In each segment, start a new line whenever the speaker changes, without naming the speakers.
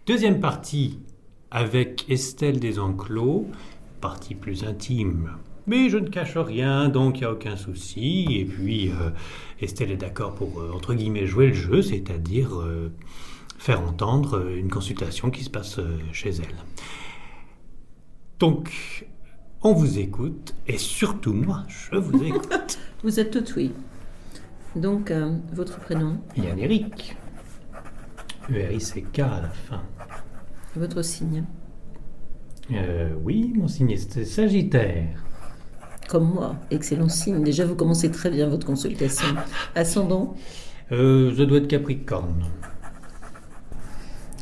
Deuxième partie avec Estelle Desenclos, partie plus intime. Mais je ne cache rien, donc il n'y a aucun souci. Et puis, Estelle est d'accord pour, entre guillemets, jouer le jeu, c'est-à-dire faire entendre une consultation qui se passe chez elle. Donc, on vous écoute, et surtout moi, je vous écoute.
Vous êtes tout oui. Donc, votre prénom?
Yann Eric. E-R-I-C-K à la fin.
Votre signe?
Oui, mon signe est Sagittaire.
Comme moi, excellent signe. Déjà, vous commencez très bien votre consultation. Ascendant?
Je dois être Capricorne.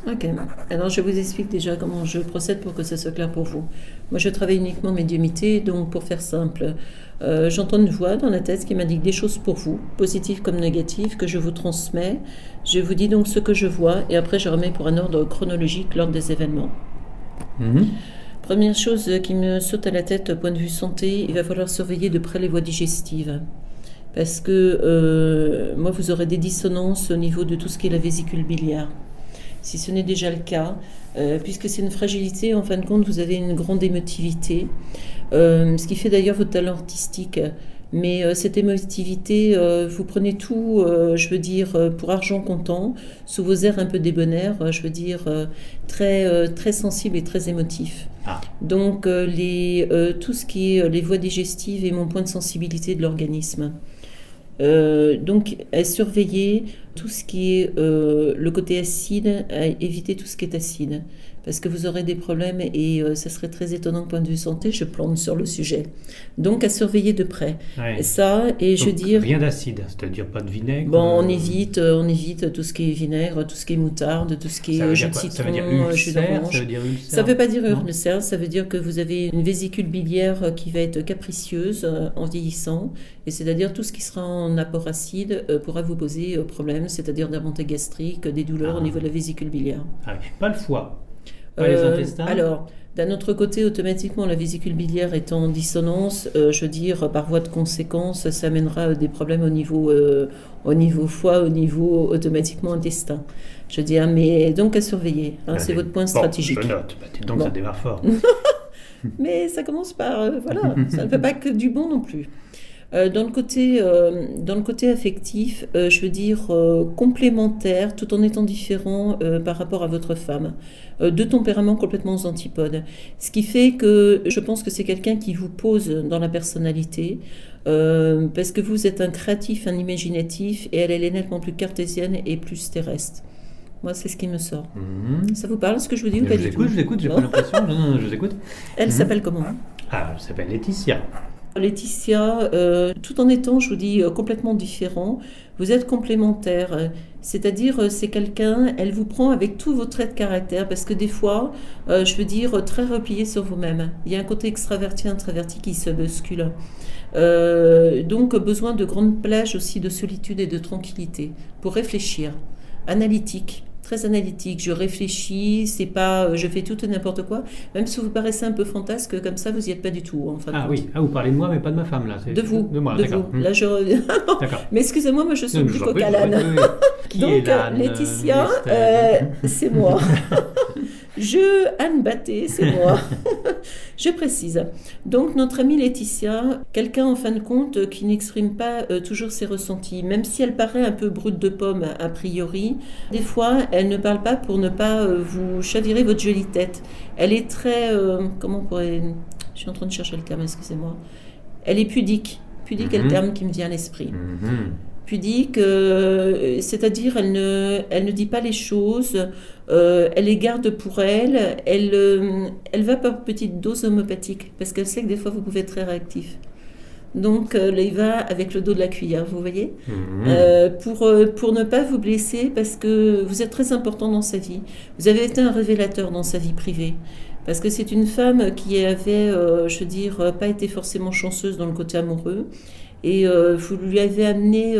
Ok. Alors, je vous explique déjà comment je procède pour que ça soit clair pour vous. Moi, je travaille uniquement médiumité, donc pour faire simple, j'entends une voix dans la tête qui m'indique des choses pour vous, positives comme négatives, que je vous transmets. Je vous dis donc ce que je vois, et après, je remets pour un ordre chronologique l'ordre des événements. Première chose qui me saute à la tête, point de vue santé, il va falloir surveiller de près les voies digestives. Parce que moi, vous aurez des dissonances au niveau de tout ce qui est la vésicule biliaire. Si ce n'est déjà le cas, puisque c'est une fragilité, en fin de compte, vous avez une grande émotivité, ce qui fait d'ailleurs votre talent artistique. Mais cette émotivité, vous prenez tout, je veux dire, pour argent comptant, sous vos airs un peu débonnaires, je veux dire, très sensible et très émotif. Donc, tout ce qui est les voies digestives est mon point de sensibilité de l'organisme. Donc, à surveiller tout ce qui est le côté acide, à éviter tout ce qui est acide, parce que vous aurez des problèmes et ça serait très étonnant point de vue santé, je plante sur le sujet. Donc, à surveiller de près.
Ouais.
Ça, et
donc,
je veux dire...
Rien d'acide, c'est-à-dire pas de vinaigre.
Bon, on évite tout ce qui est vinaigre, tout ce qui est moutarde, tout ce qui est jus de citron,
ça veut dire ulcère,
jus d'orange.
Ça veut dire ulcère.
Ça ne veut pas dire ulcère, ça veut dire que vous avez une vésicule biliaire qui va être capricieuse en vieillissant, et c'est-à-dire tout ce qui sera en apport acide pourra vous poser problème, c'est-à-dire des remontées gastriques, des douleurs au niveau de la vésicule biliaire.
Ah oui. Pas le foie, pas les intestins.
Alors, d'un autre côté, automatiquement, la vésicule biliaire est en dissonance, je veux dire, par voie de conséquence, ça amènera des problèmes au niveau foie, au niveau automatiquement intestin. Je veux dire, mais donc à surveiller, c'est votre point stratégique.
Je note, donc ça démarre fort.
Mais ça commence par, voilà, ça ne fait pas que du bon non plus. Dans le côté affectif, je veux dire complémentaire, tout en étant différent par rapport à votre femme. Deux tempéraments complètement aux antipodes. Ce qui fait que je pense que c'est quelqu'un qui vous pose dans la personnalité, parce que vous êtes un créatif, un imaginatif, et elle est nettement plus cartésienne et plus terrestre. Moi, c'est ce qui me sort. Ça vous parle, ce que je vous dis ou pas du tout?
Je vous écoute, j'ai pas l'impression. Non, je vous écoute.
Elle s'appelle comment?
Elle s'appelle Laetitia.
Laetitia, tout en étant, je vous dis, complètement différent, vous êtes complémentaires. C'est-à-dire, c'est quelqu'un, elle vous prend avec tous vos traits de caractère, parce que des fois, je veux dire, très replié sur vous-même. Il y a un côté extraverti, introverti qui se bouscule. Donc, besoin de grandes plages aussi de solitude et de tranquillité pour réfléchir. Analytique. Très analytique, je réfléchis, c'est pas je fais tout et n'importe quoi, même si vous paraissez un peu fantasque comme ça, vous n'y êtes pas du tout. En fin de compte.
Oui, vous parlez de moi, mais pas de ma femme là.
De vous.
De moi, d'accord.
Là, d'accord. Mais excusez-moi, moi je suis plus coq à l'âne. Donc, Laetitia, c'est moi. Anne Batté, c'est moi. Je précise. Donc, notre amie Laetitia, quelqu'un en fin de compte qui n'exprime pas toujours ses ressentis, même si elle paraît un peu brute de pomme a priori. Des fois, elle ne parle pas pour ne pas vous chavirer votre jolie tête. Elle est très... comment on pourrait... Je suis en train de chercher le terme, excusez-moi. Elle est pudique. Pudique est le terme qui me vient à l'esprit. Pudique, c'est-à-dire elle ne dit pas les choses, elle les garde pour elle, elle va par petites doses homméopathiques, parce qu'elle sait que des fois vous pouvez être très réactif. Donc il va avec le dos de la cuillère, vous voyez, pour ne pas vous blesser, parce que vous êtes très important dans sa vie. Vous avez été un révélateur dans sa vie privée. Parce que c'est une femme qui avait, je veux dire, pas été forcément chanceuse dans le côté amoureux. Et vous lui avez amené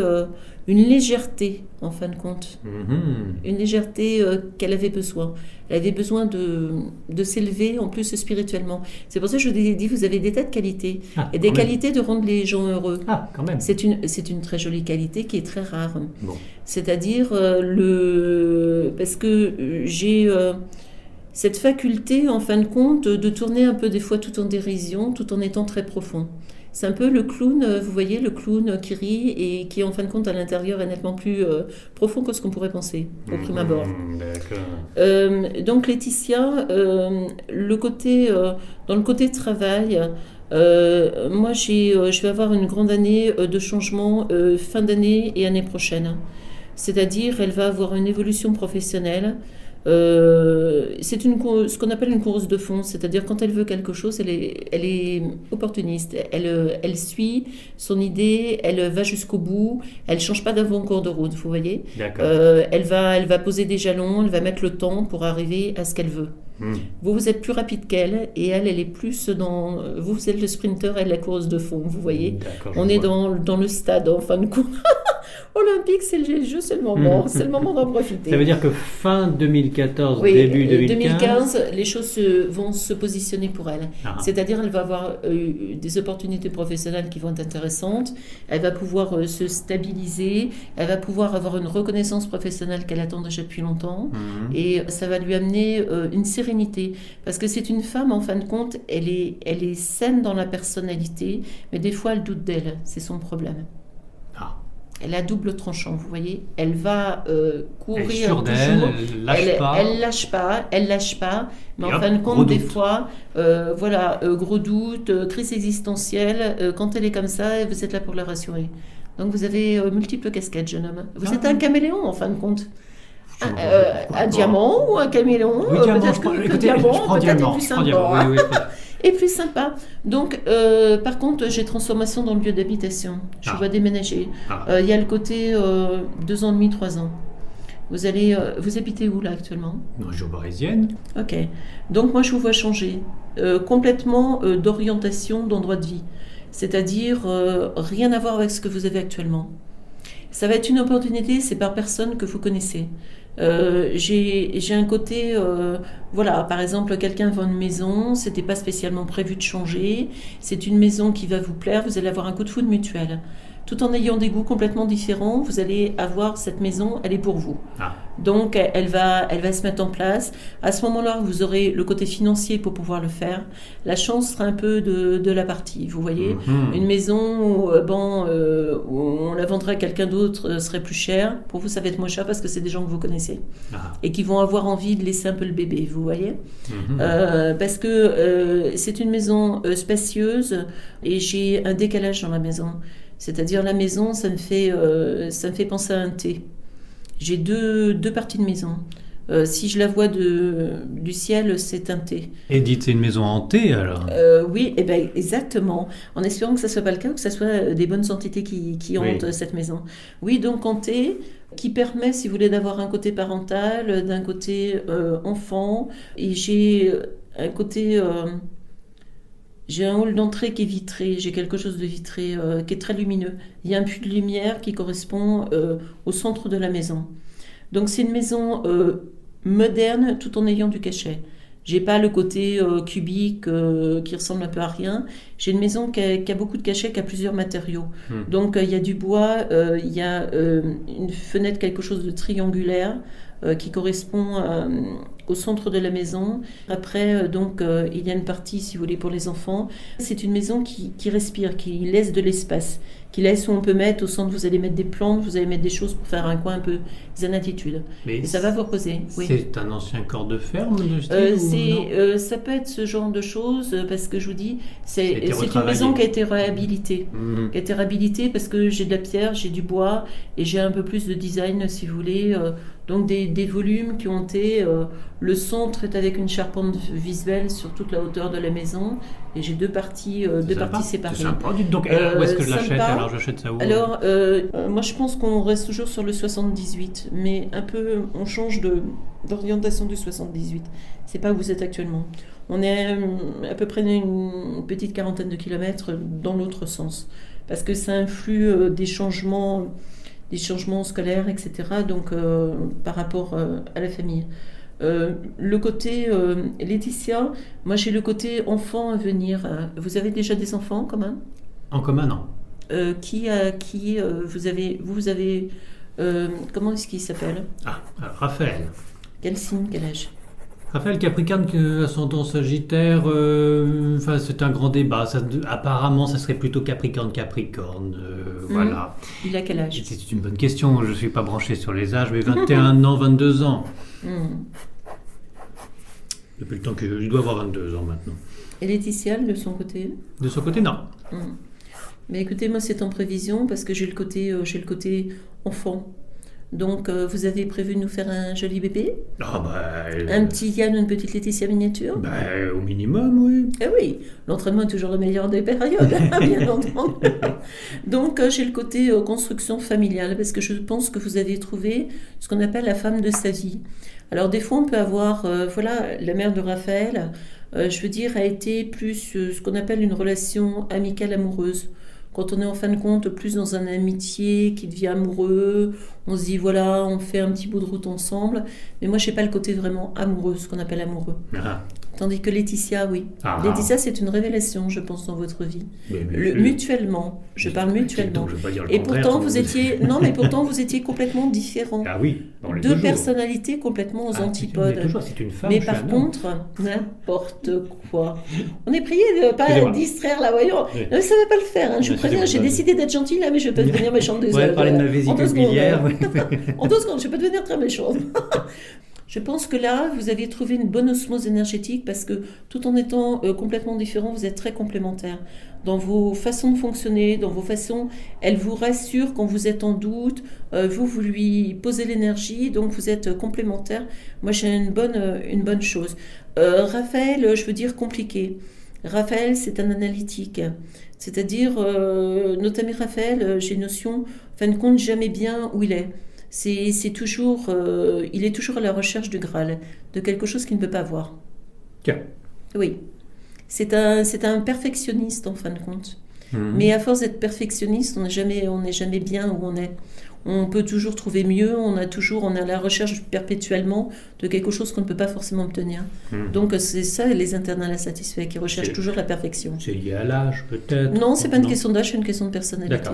une légèreté, en fin de compte. Une légèreté qu'elle avait besoin. Elle avait besoin de s'élever, en plus spirituellement. C'est pour ça que je vous ai dit, vous avez des tas de qualités. Et des qualités de rendre les gens heureux.
Ah, quand même.
C'est une très jolie qualité qui est très rare.
Bon.
C'est-à-dire, parce que j'ai cette faculté, en fin de compte, de tourner un peu des fois tout en dérision, tout en étant très profond. C'est un peu le clown, vous voyez, le clown qui rit et qui, en fin de compte, à l'intérieur est nettement plus profond que ce qu'on pourrait penser, au prime abord.
D'accord.
Donc, Laetitia, dans le côté travail, moi, je vais avoir une grande année de changement fin d'année et année prochaine. C'est-à-dire, elle va avoir une évolution professionnelle. C'est ce qu'on appelle une course de fond, c'est-à-dire quand elle veut quelque chose, elle est opportuniste, elle suit son idée, elle va jusqu'au bout, elle change pas d'avant-cours de route, vous voyez. Elle va poser des jalons, elle va mettre le temps pour arriver à ce qu'elle veut. Vous êtes plus rapide qu'elle et elle est plus dans... Vous êtes le sprinter, elle la course de fond, vous voyez. On est dans le stade en fin de course. Olympique, c'est le jeu, c'est le moment d'en profiter.
Ça veut dire que fin 2014, début
2015, les choses vont se positionner pour elle. C'est-à-dire, elle va avoir des opportunités professionnelles qui vont être intéressantes, elle va pouvoir se stabiliser, elle va pouvoir avoir une reconnaissance professionnelle qu'elle attend déjà depuis longtemps, et ça va lui amener une sérénité. Parce que c'est une femme, en fin de compte, elle est saine dans la personnalité, mais des fois, elle doute d'elle, c'est son problème. Elle a double tranchant, vous voyez. Elle va courir toujours. Elle lâche pas. Mais en fin de compte, des fois, gros doute, crise existentielle. Quand elle est comme ça, vous êtes là pour la rassurer. Donc vous avez multiples casquettes, jeune homme. Vous êtes un caméléon, en fin de compte. Un diamant ou un caméléon.
Oui, peut-être que diamant,
peut-être est plus sympa. Et plus sympa. Donc, par contre, j'ai transformation dans le lieu d'habitation. Je vais déménager. Il y a le côté 2 ans et demi, 3 ans. Vous habitez où là actuellement?
Dans la région parisienne.
Ok. Donc moi, je vous vois changer complètement d'orientation, d'endroit de vie. C'est-à-dire rien à voir avec ce que vous avez actuellement. Ça va être une opportunité, c'est par personne que vous connaissez. J'ai un côté, par exemple, quelqu'un vend une maison, c'était pas spécialement prévu de changer, c'est une maison qui va vous plaire, vous allez avoir un coup de foudre mutuel. Tout en ayant des goûts complètement différents, vous allez avoir cette maison, elle est pour vous. Donc, elle va se mettre en place. À ce moment-là, vous aurez le côté financier pour pouvoir le faire. La chance sera un peu de la partie, vous voyez. Une maison où on la vendrait à quelqu'un d'autre serait plus chère. Pour vous, ça va être moins cher parce que c'est des gens que vous connaissez. Et qui vont avoir envie de laisser un peu le bébé, vous voyez. Parce que c'est une maison spacieuse et j'ai un décalage dans la maison. C'est-à-dire la maison, ça me fait penser à un T. J'ai deux parties de maison. Si je la vois du ciel, c'est un T.
Et dites, c'est une maison hantée alors?
Oui, exactement. En espérant que ça ne soit pas le cas ou que ce soit des bonnes entités qui hantent cette maison. Oui, donc hantée, qui permet, si vous voulez, d'avoir un côté parental, d'un côté enfant. Et j'ai un côté... J'ai un hall d'entrée qui est vitré, j'ai quelque chose de vitré qui est très lumineux. Il y a un puits de lumière qui correspond au centre de la maison. Donc c'est une maison moderne tout en ayant du cachet. J'ai pas le côté cubique qui ressemble un peu à rien. J'ai une maison qui a beaucoup de cachet, qui a plusieurs matériaux. Donc il y a du bois, il y a une fenêtre, quelque chose de triangulaire qui correspond au centre de la maison. Après, il y a une partie, si vous voulez, pour les enfants. C'est une maison qui respire, qui laisse de l'espace, qui laisse où on peut mettre, au centre, vous allez mettre des plantes, vous allez mettre des choses pour faire un coin un peu zen attitude. Et ça va vous reposer. Oui.
C'est un ancien corps de ferme
ça peut être ce genre de choses, parce que je vous dis, c'est une maison qui a été réhabilitée. Qui a été réhabilitée parce que j'ai de la pierre, j'ai du bois, et j'ai un peu plus de design, si vous voulez. Donc des volumes qui ont été... le centre est avec une charpente visuelle sur toute la hauteur de la maison, et j'ai deux parties séparées.
C'est sympa. Donc, où est-ce que je l'achète? Alors, j'achète ça où?
Alors, moi, je pense qu'on reste toujours sur le 78, mais un peu, on change d'orientation du 78. C'est pas où vous êtes actuellement. On est à peu près une petite quarantaine de kilomètres dans l'autre sens, parce que ça influe des changements des changements scolaires, etc. Donc, par rapport à la famille. Le côté Laetitia, moi j'ai le côté enfant à venir. Vous avez déjà des enfants quand même?
En commun, non.
Vous avez comment est-ce qu'il s'appelle?
Alors, Raphaël.
Quel signe, quel âge?
Raphaël Capricorne, ascendant Sagittaire, c'est un grand débat. Apparemment, ça serait plutôt Capricorne. Voilà.
Il a quel âge?
C'est une bonne question. Je ne suis pas branché sur les âges, mais 21 ans, 22 ans. Depuis le temps qu'il doit avoir 22 ans maintenant.
Et Laetitia, de son côté?
De son côté, non.
Mais écoutez, moi c'est en prévision parce que j'ai le côté enfant. Donc vous avez prévu de nous faire un joli bébé? Un petit Yann ou une petite Laetitia miniature?
Au minimum, oui.
Eh oui, l'entraînement est toujours le meilleur des périodes, bien entendu. Donc j'ai le côté construction familiale parce que je pense que vous avez trouvé ce qu'on appelle la femme de sa vie. Alors des fois on peut avoir, la mère de Raphaël, je veux dire, a été plus ce qu'on appelle une relation amicale amoureuse. Quand on est en fin de compte plus dans un amitié qui devient amoureux, on se dit voilà, on fait un petit bout de route ensemble. Mais moi, je n'ai pas le côté vraiment amoureux, ce qu'on appelle amoureux. Tandis que Laetitia, oui. Laetitia, c'est une révélation, je pense, dans votre vie. Mutuellement, je parle mutuellement.
Je veux pas dire le
et
contraire,
pourtant, vous étiez complètement différents.
Ah oui,
deux personnalités complètement aux antipodes.
C'est une femme.
Mais par contre, n'importe quoi. On est prié de ne pas distraire la voyante. Oui. Ça ne va pas le faire. Hein. Je vous préviens, j'ai décidé d'être gentille là, mais je peux devenir méchante des
heures. Parler de ma vésicule biliaire.
En 2 secondes, je peux devenir très méchante. Je pense que là, vous aviez trouvé une bonne osmose énergétique parce que tout en étant complètement différents, vous êtes très complémentaires. Dans vos façons de fonctionner, dans vos façons, elle vous rassure quand vous êtes en doute, vous lui posez l'énergie, donc vous êtes complémentaires. Moi, j'ai une bonne chose. Raphaël, je veux dire compliqué. Raphaël, c'est un analytique. C'est-à-dire, notre ami Raphaël, j'ai notion, en fin de compte, jamais bien où il est. C'est toujours, il est toujours à la recherche du Graal, de quelque chose qu'il ne peut pas voir.
Tiens.
Oui. C'est un perfectionniste, en fin de compte. Mais à force d'être perfectionniste, on n'est jamais bien où on est. On peut toujours trouver mieux, on est à la recherche perpétuellement de quelque chose qu'on ne peut pas forcément obtenir. Donc c'est ça les internals insatisfaits, qui recherchent toujours la perfection.
C'est lié à l'âge peut-être?
Non, c'est pas une question d'âge, c'est une question de personnalité.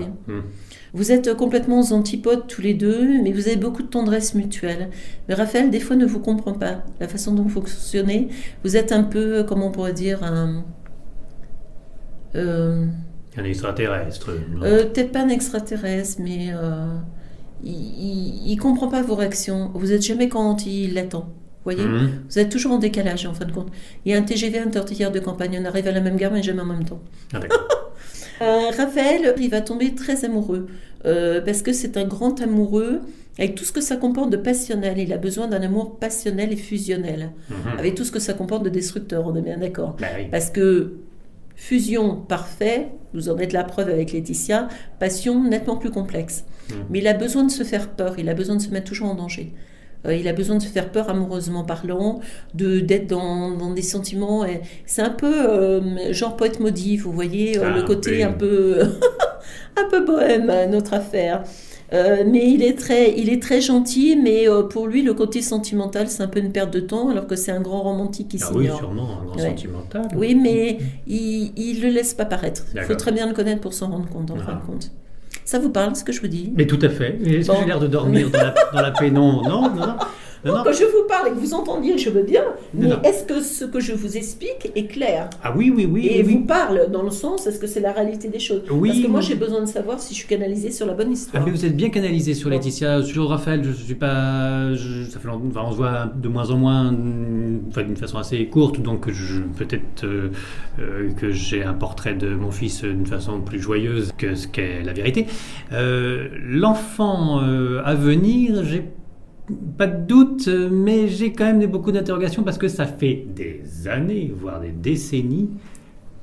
Vous êtes complètement aux antipodes tous les deux, mais vous avez beaucoup de tendresse mutuelle. Mais Raphaël, des fois, ne vous comprend pas. La façon dont vous fonctionnez, vous êtes un peu, comment on pourrait dire, un
extraterrestre.
Peut-être pas un extraterrestre, mais il comprend pas vos réactions. Vous n'êtes jamais quand il l'attend. Vous voyez, vous êtes toujours en décalage, en fin de compte. Il y a un TGV, un tortillère de campagne. On arrive à la même gare, mais jamais en même temps.
D'accord.
Raphaël, il va tomber très amoureux parce que c'est un grand amoureux avec tout ce que ça comporte de passionnel. Il a besoin d'un amour passionnel et fusionnel avec tout ce que ça comporte de destructeur, on est bien d'accord.
Oui.
Parce que fusion parfait, vous en êtes la preuve avec Laetitia, passion nettement plus complexe. Mais il a besoin de se faire peur, il a besoin de se mettre toujours en danger. Il a besoin de se faire peur amoureusement parlant, d'être dans des sentiments. C'est un peu genre poète maudit, vous voyez, le côté un peu un peu bohème, notre affaire. Mais il est très gentil, mais pour lui, le côté sentimental, c'est un peu une perte de temps, alors que c'est un grand romantique qui s'ignore.
Oui, sûrement, un grand sentimental.
Oui, mais il le laisse pas paraître. Il faut très bien le connaître pour s'en rendre compte, en fin de compte. Ça vous parle, ce que je vous dis?
Mais tout à fait. Est-ce que j'ai l'air de dormir dans la pénombre? Non.
Que je vous parle et que vous entendiez, je veux bien, mais est-ce que ce que je vous explique est clair?
Ah oui.
Et vous parle dans le sens, est-ce que c'est la réalité des choses? Parce que moi, j'ai besoin de savoir si je suis canalisée sur la bonne histoire.
Ah, mais vous êtes bien canalisée sur Laetitia. Sur Raphaël, je suis pas... ça fait longtemps, on se voit de moins en moins, d'une façon assez courte, donc peut-être que j'ai un portrait de mon fils d'une façon plus joyeuse que ce qu'est la vérité. L'enfant à venir, j'ai pas de doute, mais j'ai quand même beaucoup d'interrogations parce que ça fait des années, voire des décennies,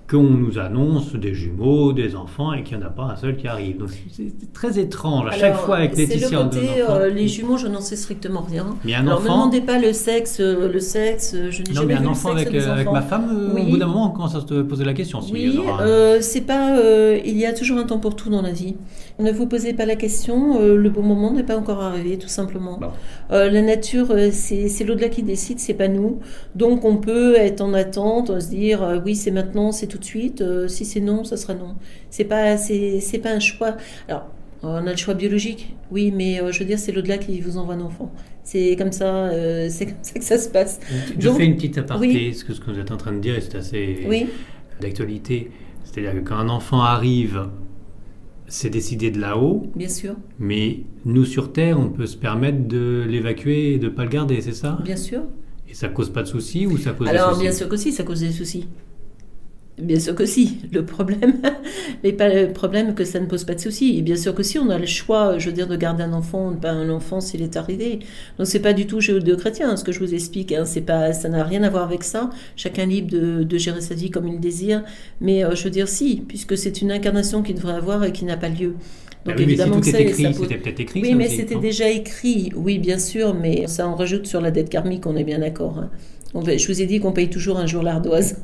qu'on nous annonce des jumeaux, des enfants, et qu'il n'y en a pas un seul qui arrive. Donc c'est très étrange. À chaque fois avec Laetitia,
c'est le côté, les jumeaux, je n'en sais strictement rien.
Mais
alors, ne me demandez pas le sexe, je n'ai jamais vu
un enfant
le sexe des enfants.
avec ma femme, au bout d'un moment, on commence à se poser la question.
C'est pas... il y a toujours un temps pour tout dans la vie. Ne vous posez pas la question, le bon moment n'est pas encore arrivé, tout simplement. Bon. La nature, c'est l'au-delà qui décide, c'est pas nous. Donc on peut être en attente, se dire oui c'est maintenant, c'est tout de suite. Si c'est non, ça sera non. C'est pas un choix. Alors on a le choix biologique, oui, mais je veux dire c'est l'au-delà qui vous envoie un enfant. C'est comme ça que ça se passe.
Je fais une petite aparté, ce que vous êtes en train de dire, et c'est assez d'actualité. C'est-à-dire que quand un enfant arrive, c'est décidé de là-haut.
Bien sûr.
Mais nous, sur Terre, on peut se permettre de l'évacuer et de ne pas le garder, c'est ça ?
Bien sûr.
Et ça ne cause pas de soucis ou ça cause des soucis ?
Alors, bien sûr que si, ça cause des soucis. Bien sûr que si. Le problème n'est pas le problème que ça ne pose pas de soucis. Et bien sûr que si, on a le choix, je veux dire, de garder un enfant ou pas un enfant s'il est arrivé. Donc, c'est pas du tout judéo-chrétien, ce que je vous explique. C'est pas, ça n'a rien à voir avec ça. Chacun est libre de gérer sa vie comme il désire. Mais je veux dire, si, puisque c'est une incarnation qu'il devrait avoir et qui n'a pas lieu. Donc,
oui, évidemment, mais si tout est écrit, c'était peut-être écrit.
Oui, mais aussi, c'était déjà écrit. Oui, bien sûr, mais ça en rajoute sur la dette karmique, on est bien d'accord. Je vous ai dit qu'on paye toujours un jour l'ardoise.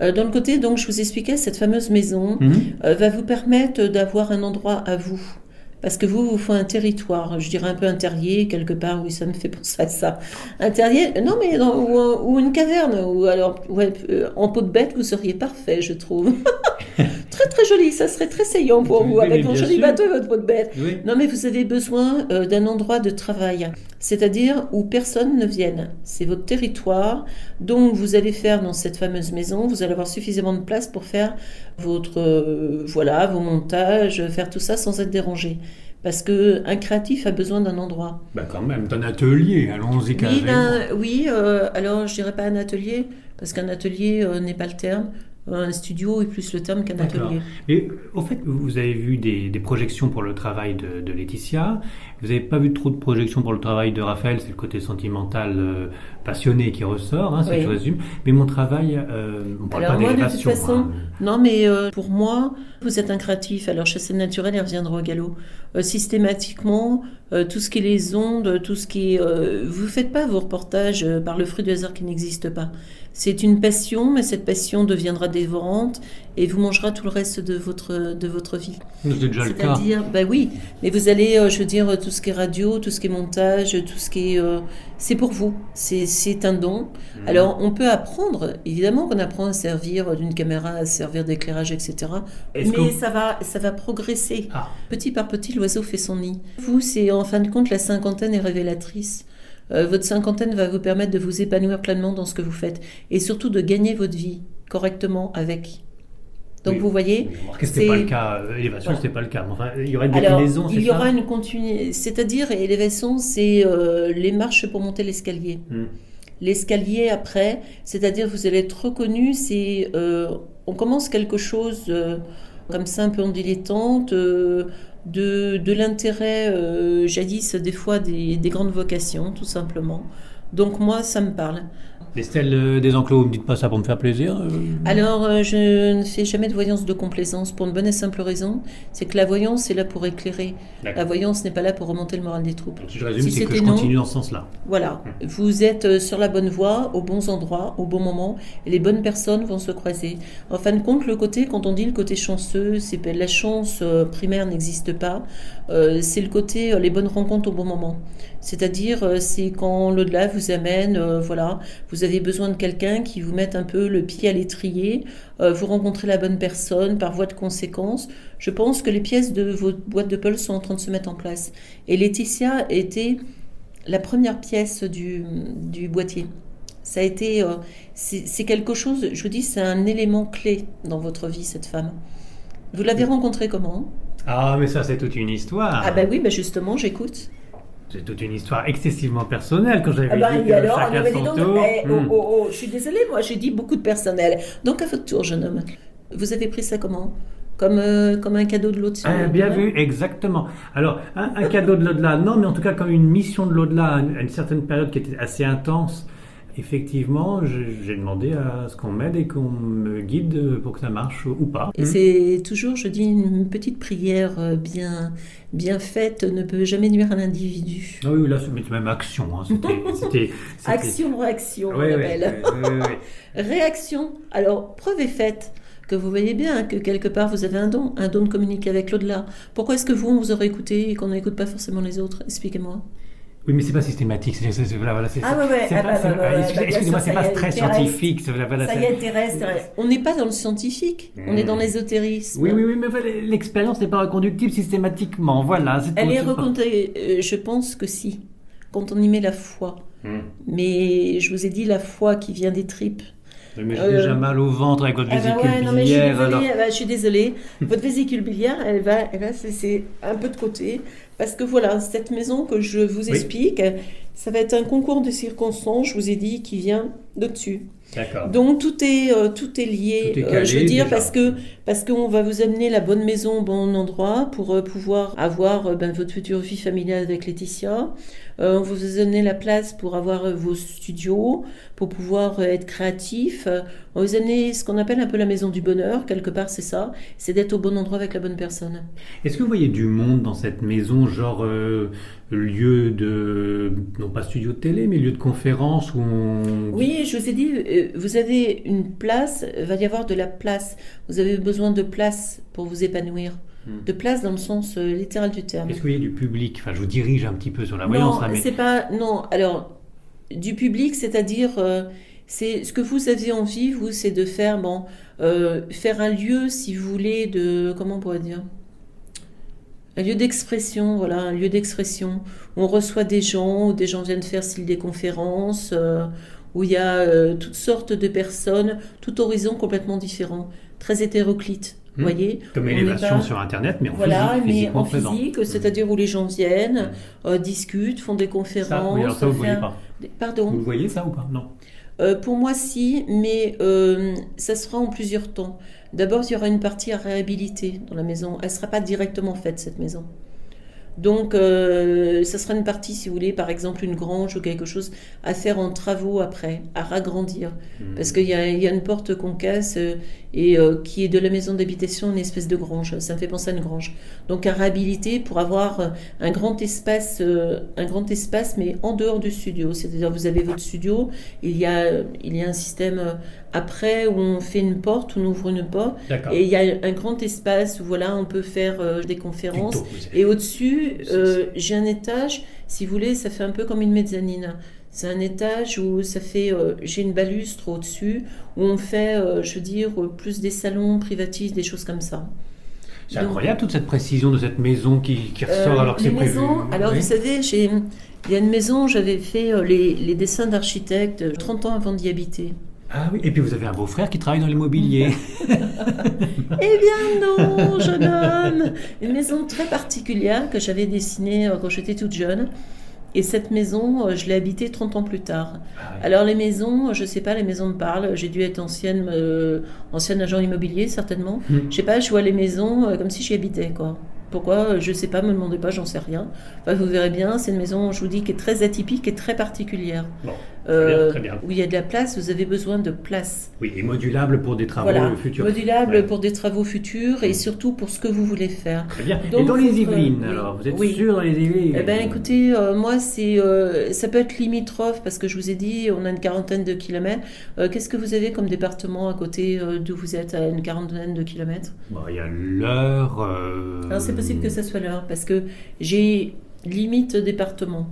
Dans le côté, donc, je vous expliquais, cette fameuse maison va vous permettre d'avoir un endroit à vous. Parce que vous faut un territoire, je dirais un peu un terrier, quelque part, oui, ça me fait penser à ça. Un terrier, non, mais ou une caverne, ou alors, en peau de bête, vous seriez parfait, je trouve. Très, très joli, ça serait très saillant pour vous, avec votre joli bateau et votre peau de bête. Oui. Non, mais vous avez besoin d'un endroit de travail, c'est-à-dire où personne ne vienne. C'est votre territoire, donc vous allez faire dans cette fameuse maison, vous allez avoir suffisamment de place pour faire vos montages, faire tout ça sans être dérangé. Parce qu'un créatif a besoin d'un endroit.
Quand même, d'un atelier, allons-y carrément.
Oui, alors je dirais pas un atelier, parce qu'un atelier n'est pas le terme. Un studio est plus le terme qu'un atelier.
Et au fait, vous avez vu des projections pour le travail de Laetitia. Vous n'avez pas vu trop de projections pour le travail de Raphaël. C'est le côté sentimental, passionné qui ressort, si je résume. Mais mon travail, on ne parle pas d'élévation.
De toute façon, non, mais pour moi, vous êtes un créatif. Alors, chez le naturel, il reviendra au galop. Systématiquement, tout ce qui est les ondes, tout ce qui est... vous ne faites pas vos reportages par le fruit du hasard qui n'existe pas. C'est une passion, mais cette passion deviendra dévorante et vous mangera tout le reste de votre vie.
C'est déjà le cas.
C'est-à-dire, oui, mais vous allez, je veux dire, tout ce qui est radio, tout ce qui est montage, tout ce qui est... c'est pour vous, c'est un don. Alors, on peut apprendre, évidemment qu'on apprend à servir d'une caméra, à servir d'éclairage, etc. Ça va progresser. Petit par petit, l'oiseau fait son nid. Vous, c'est en fin de compte, la cinquantaine est révélatrice. Votre cinquantaine va vous permettre de vous épanouir pleinement dans ce que vous faites et surtout de gagner votre vie correctement avec. Donc vous voyez,
c'était pas le cas. Élévation, c'était pas le cas. Enfin, il y aurait une déclinaison.
Il y aura une continuité. C'est-à-dire, élévation, c'est les marches pour monter l'escalier. L'escalier après, c'est-à-dire vous allez être reconnu. C'est on commence quelque chose comme ça un peu en dilettante. De l'intérêt, jadis, des fois, des grandes vocations, tout simplement. Donc moi, ça me parle.
Estelle Desenclos, vous ne me dites pas ça pour me faire plaisir
Alors, je ne fais jamais de voyance de complaisance pour une bonne et simple raison, c'est que la voyance est là pour éclairer. D'accord. La voyance n'est pas là pour remonter le moral des troupes.
Donc, je résume, c'est que je continue dans ce sens-là.
Voilà, vous êtes sur la bonne voie, aux bons endroits, au bon moment, et les bonnes personnes vont se croiser. En fin de compte, quand on dit le côté chanceux, c'est la chance primaire n'existe pas, c'est le côté les bonnes rencontres au bon moment. C'est-à-dire, c'est quand l'au-delà vous amène, vous avez besoin de quelqu'un qui vous mette un peu le pied à l'étrier, vous rencontrez la bonne personne par voie de conséquence. Je pense que les pièces de votre boîte de puzzle sont en train de se mettre en place. Et Laetitia était la première pièce du boîtier. Ça a été, c'est quelque chose, je vous dis, c'est un élément clé dans votre vie, cette femme. Vous l'avez rencontrée comment ?
Ah, mais ça, c'est toute une histoire.
Ah oui, justement, j'écoute.
C'est toute une histoire excessivement personnelle quand j'avais dit que chacun son tour.
Je suis désolée, moi j'ai dit beaucoup de personnel. Donc à votre tour, jeune homme, vous avez pris ça comment ? Comme un cadeau de l'au-delà.
Bien vu, exactement. Alors, un cadeau de l'au-delà, non, mais en tout cas comme une mission de l'au-delà à une certaine période qui était assez intense effectivement, j'ai demandé à ce qu'on m'aide et qu'on me guide pour que ça marche ou pas.
Et c'est toujours, je dis, une petite prière bien faite ne peut jamais nuire à l'individu.
Ah oui, là, c'est même action. Hein. C'était
Action-réaction, on appelle. Réaction. Alors, preuve est faite que vous voyez bien que quelque part vous avez un don de communiquer avec l'au-delà. Pourquoi est-ce que on vous aurait écouté et qu'on n'écoute pas forcément les autres? Expliquez-moi.
Oui, mais c'est pas systématique. Excusez-moi, c'est pas très scientifique.
Ça y est, Thérèse. On n'est pas dans le scientifique, on est dans l'ésotérisme.
Oui, mais l'expérience n'est pas reconductible systématiquement. Voilà.
Elle est reconductible. Je pense que si, quand on y met la foi. Mais je vous ai dit la foi qui vient des tripes.
Mais j'ai déjà mal au ventre avec votre vésicule biliaire.
Je suis désolée. Votre vésicule biliaire, elle va c'est un peu de côté. Parce que voilà, cette maison que je vous explique, ça va être un concours de circonstances, je vous ai dit, qui vient de dessus.
D'accord.
Donc tout est lié,
calé,
je veux dire,
déjà.
parce qu'on va vous amener la bonne maison au bon endroit pour pouvoir avoir votre future vie familiale avec Laetitia. On va vous amener la place pour avoir vos studios, pour pouvoir être créatif. On va vous amener ce qu'on appelle un peu la maison du bonheur, quelque part c'est ça, c'est d'être au bon endroit avec la bonne personne.
Est-ce que vous voyez du monde dans cette maison, genre lieu de, non pas studio de télé, mais lieu de conférence où on...
Oui, je vous ai dit, vous avez une place, il va y avoir de la place. Vous avez besoin de place pour vous épanouir. De place dans le sens littéral du terme.
Est-ce que vous voyez du public? Enfin, je vous dirige un petit peu sur la voyance.
Non, c'est pas... Non, alors, du public, c'est-à-dire... c'est ce que vous avez envie, vous, c'est de faire, faire un lieu, si vous voulez, de... Comment on pourrait dire? Un lieu d'expression, voilà, un lieu d'expression. Où on reçoit des gens, où des gens viennent faire style des conférences, où il y a toutes sortes de personnes, tout horizon complètement différent, très hétéroclite. Vous voyez,
comme élévation sur Internet, mais en
physique, c'est-à-dire où les gens viennent, discutent, font des conférences.
Ça, oui, alors ça, vous ne voyez pas.
Pardon.
Vous voyez ça ou pas? Non.
Pour moi, si, mais ça sera en plusieurs temps. D'abord, il y aura une partie à réhabiliter dans la maison. Elle ne sera pas directement faite, cette maison. Donc, ça sera une partie, si vous voulez, par exemple une grange ou quelque chose à faire en travaux après, à ragrandir. Parce qu'il y a une porte qu'on casse et qui est de la maison d'habitation, une espèce de grange. Ça me fait penser à une grange. Donc, à réhabiliter pour avoir un grand espace, mais en dehors du studio. C'est-à-dire, vous avez votre studio, il y a un système après où on fait une porte, on ouvre une porte. D'accord. Et il y a un grand espace où voilà, on peut faire des conférences. Et au-dessus, j'ai un étage, si vous voulez, ça fait un peu comme une mezzanine. C'est un étage où ça fait, j'ai une balustre au-dessus, où on fait, je veux dire, plus des salons privatifs, des choses comme ça.
C'est incroyable toute cette précision de cette maison qui ressort alors que c'est prévu.
Alors vous savez, il y a une maison, j'avais fait les dessins d'architecte 30 ans avant d'y habiter.
Ah oui, et puis vous avez un beau-frère qui travaille dans l'immobilier.
Eh bien non, jeune homme. Une maison très particulière que j'avais dessinée quand j'étais toute jeune. Et cette maison, je l'ai habitée 30 ans plus tard. Ah oui. Alors les maisons, je ne sais pas, les maisons me parlent. J'ai dû être ancienne agent immobilier, certainement. Je ne sais pas, je vois les maisons comme si j'y habitais, quoi. Pourquoi? Je ne sais pas, me demandez pas, j'en sais rien. Enfin, vous verrez bien, c'est une maison, je vous dis, qui est très atypique et très particulière.
Bon, très bien.
Où il y a de la place, vous avez besoin de place.
Oui, et modulable pour des travaux futurs.
Modulable pour des travaux futurs et surtout pour ce que vous voulez faire.
Très bien. Donc, et dans les Yvelines, alors, vous êtes sûr dans les Yvelines?
Eh bien, écoutez, moi, ça peut être limitrophe parce que je vous ai dit, on a une quarantaine de kilomètres. Qu'est-ce que vous avez comme département à côté d'où vous êtes à une quarantaine de kilomètres?
Il y a l'Eure.
Alors, c'est possible que ça soit l'Eure parce que j'ai limite département.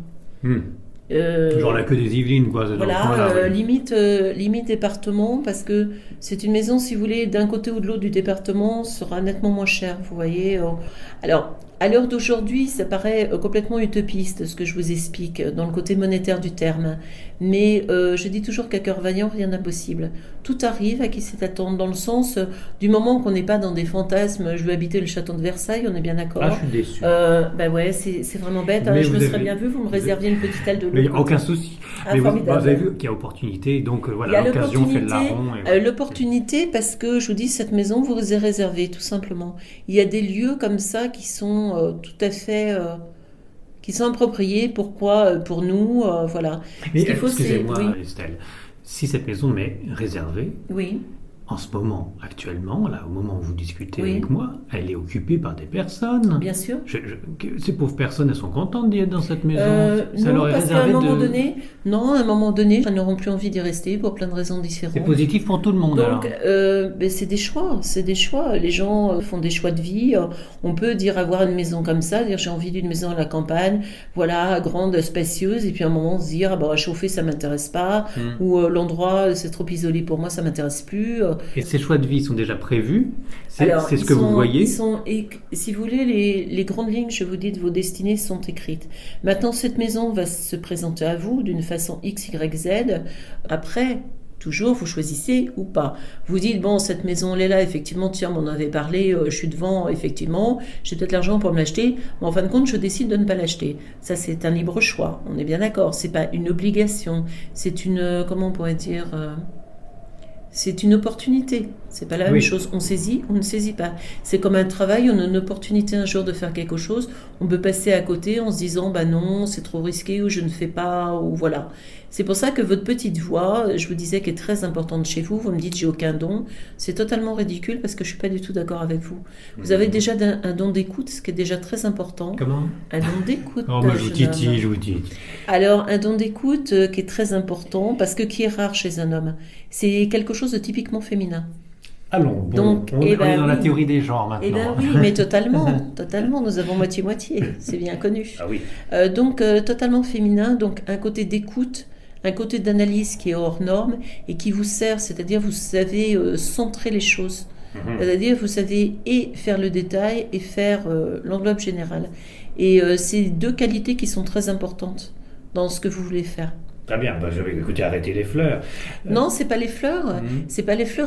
Genre la queue des Yvelines, quoi.
Voilà, limite département, parce que c'est une maison, si vous voulez, d'un côté ou de l'autre du département, sera nettement moins cher, vous voyez. Alors, à l'heure d'aujourd'hui, ça paraît complètement utopiste, ce que je vous explique, dans le côté monétaire du terme. Mais je dis toujours qu'à cœur vaillant, rien d'impossible. Tout arrive à qui sait attendre, dans le sens du moment qu'on n'est pas dans des fantasmes. Je veux habiter le château de Versailles, on est bien d'accord.
Ah, je suis déçu.
Ouais, c'est vraiment bête. Hein, je me serais bien vu, vous me réserviez une petite aile de l'autre.
Mais aucun souci. Mais vous avez vu qu'il y a opportunité, donc voilà, l'occasion fait le larron.
L'opportunité, parce que je vous dis, cette maison vous est réservée, tout simplement. Il y a des lieux comme ça qui sont tout à fait qui sont appropriées. Pourquoi pour nous, voilà.
Mais excusez-moi, Estelle, si cette maison m'est réservée,
oui.
En ce moment, actuellement, là, au moment où vous discutez avec moi, elle est occupée par des personnes.
Bien sûr.
Ces pauvres personnes, elles sont contentes d'y être dans cette maison.
Ça non, leur est parce qu'à un moment donné, elles n'auront plus envie d'y rester pour plein de raisons différentes.
C'est positif pour tout le monde.
Donc, c'est des choix. Les gens font des choix de vie. On peut dire avoir une maison comme ça, dire j'ai envie d'une maison à la campagne, voilà, grande, spacieuse, et puis à un moment se dire chauffer ça m'intéresse pas, ou l'endroit c'est trop isolé pour moi, ça m'intéresse plus.
Et ces choix de vie sont déjà prévus? C'est ce que vous voyez?
Si vous voulez, les grandes lignes, je vous dis, de vos destinées sont écrites. Maintenant, cette maison va se présenter à vous d'une façon X, Y, Z. Après, toujours, vous choisissez ou pas. Vous dites, bon, cette maison, elle est là, effectivement, tiens, on en avait parlé, je suis devant, effectivement, j'ai peut-être l'argent pour me l'acheter, mais en fin de compte, je décide de ne pas l'acheter. Ça, c'est un libre choix, on est bien d'accord. C'est pas une obligation, c'est une, comment on pourrait dire... c'est une opportunité. C'est pas la même chose. On saisit, on ne saisit pas. C'est comme un travail, on a une opportunité un jour de faire quelque chose. On peut passer à côté en se disant, non, c'est trop risqué, ou je ne fais pas, ou voilà. C'est pour ça que votre petite voix, je vous disais, qu'elle est très importante chez vous. Vous me dites, j'ai aucun don. C'est totalement ridicule parce que je suis pas du tout d'accord avec vous. Vous avez déjà un don d'écoute, ce qui est déjà très important.
Comment?
Un don d'écoute.
Oh, moi, je vous titille, je vous dis.
Alors, un don d'écoute qui est très important parce que qui est rare chez un homme. C'est quelque chose de typiquement féminin.
Allons, donc, on est dans la théorie des genres maintenant.
Eh bien oui, mais totalement, nous avons moitié-moitié, c'est bien connu.
Ah oui.
Donc, totalement féminin, donc un côté d'écoute, un côté d'analyse qui est hors norme et qui vous sert, c'est-à-dire vous savez centrer les choses. C'est-à-dire vous savez et faire le détail et faire l'enveloppe générale. Et c'est deux qualités qui sont très importantes dans ce que vous voulez faire.
Très bien, je vais écouter, arrêter les fleurs.
Non, c'est pas les fleurs,